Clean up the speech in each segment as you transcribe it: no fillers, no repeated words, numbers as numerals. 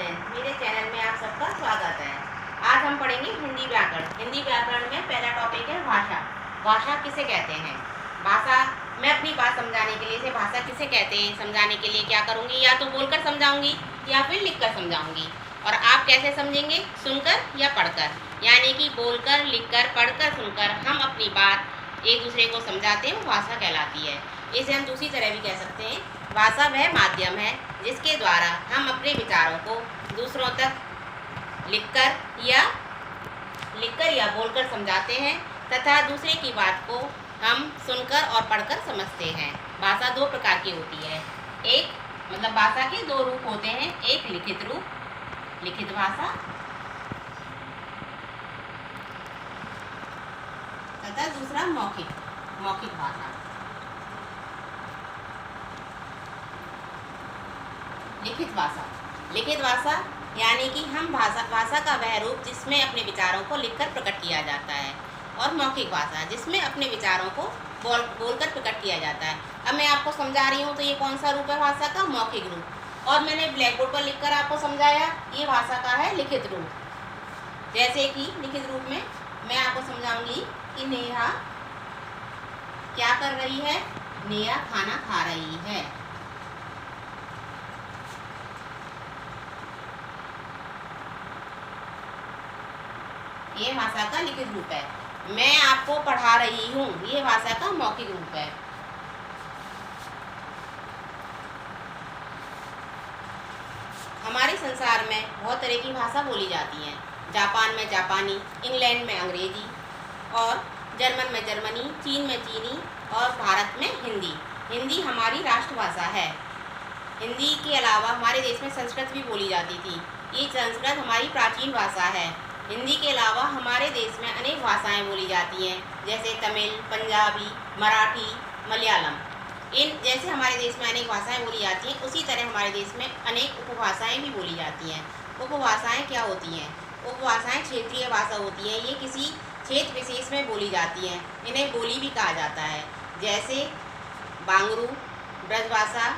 दिन, मेरे चैनल में आप सबका स्वागत है। आज हम पढ़ेंगे हिंदी व्याकरण। हिंदी व्याकरण में पहला टॉपिक है भाषा। भाषा किसे कहते हैं? भाषा, मैं अपनी बात समझाने के लिए इसे भाषा किसे कहते हैं समझाने के लिए क्या करूँगी, या तो बोलकर समझाऊंगी या फिर लिखकर समझाऊंगी। और आप कैसे समझेंगे? सुनकर या पढ़कर, यानी कि बोलकर, लिखकर, पढ़कर, सुनकर हम अपनी बात एक दूसरे को समझाते हैं, वो भाषा कहलाती है। इसे हम दूसरी तरह भी कह सकते हैं, भाषा वह माध्यम है जिसके द्वारा हम अपने विचारों को दूसरों तक लिखकर या बोलकर समझाते हैं तथा दूसरे की बात को हम सुनकर और पढ़कर समझते हैं। भाषा दो प्रकार की होती है। एक मतलब भाषा के दो रूप होते हैं, एक लिखित रूप, लिखित भाषा, तथा दूसरा मौखिक, मौखिक भाषा। लिखित भाषा, लिखित भाषा यानी कि हम भाषा का वह रूप जिसमें अपने विचारों को लिखकर प्रकट किया जाता है, और मौखिक भाषा जिसमें अपने विचारों को बोलकर प्रकट किया जाता है। अब मैं आपको समझा रही हूँ तो ये कौन सा रूप है भाषा का? मौखिक रूप। और मैंने ब्लैक बोर्ड पर लिखकर आपको समझाया, ये भाषा का है लिखित रूप। जैसे कि लिखित रूप में मैं आपको समझाऊंगी कि नेहा क्या कर रही है? नेहा खाना खा रही है। ये भाषा का लिखित रूप है। मैं आपको पढ़ा रही हूँ, ये भाषा का मौखिक रूप है। हमारे संसार में बहुत तरह की भाषा बोली जाती हैं। जापान में जापानी, इंग्लैंड में अंग्रेजी, और जर्मन में जर्मनी, चीन में चीनी, और भारत में हिंदी। हिंदी हमारी राष्ट्रभाषा है। हिंदी के अलावा हमारे देश में संस्कृत भी बोली जाती थी। ये संस्कृत हमारी प्राचीन भाषा है। हिंदी के अलावा हमारे देश में अनेक भाषाएं बोली जाती हैं, जैसे तमिल, पंजाबी, मराठी, मलयालम। इन जैसे हमारे देश में अनेक भाषाएं बोली जाती हैं, उसी तरह हमारे देश में अनेक उपभाषाएं भी बोली जाती हैं। उपभाषाएं क्या होती हैं? उपभाषाएं क्षेत्रीय भाषा होती हैं। ये किसी क्षेत्र विशेष में बोली जाती हैं। इन्हें बोली भी कहा जाता है, जैसे बांगरू, ब्रजभाषा,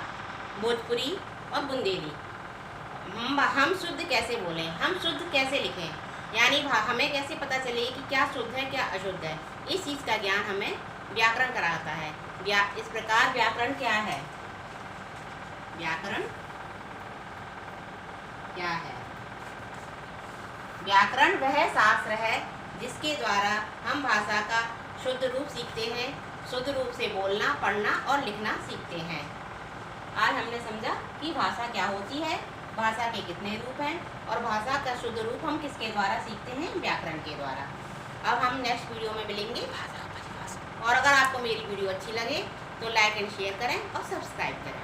भोजपुरी और बुंदेली। हम शुद्ध कैसे बोलें, हम शुद्ध कैसे लिखें, यानी हमें कैसे पता चले कि क्या शुद्ध है क्या अशुद्ध है, इस चीज़ का ज्ञान हमें व्याकरण कराता है। इस प्रकार व्याकरण क्या है? व्याकरण क्या है? व्याकरण वह शास्त्र है जिसके द्वारा हम भाषा का शुद्ध रूप सीखते हैं, शुद्ध रूप से बोलना, पढ़ना और लिखना सीखते हैं। आज हमने समझा कि भाषा क्या होती है, भाषा के कितने रूप हैं, और भाषा का शुद्ध रूप हम किसके द्वारा सीखते हैं? व्याकरण के द्वारा। अब हम नेक्स्ट वीडियो में मिलेंगे। और अगर आपको मेरी वीडियो अच्छी लगे तो लाइक एंड शेयर करें और सब्सक्राइब करें।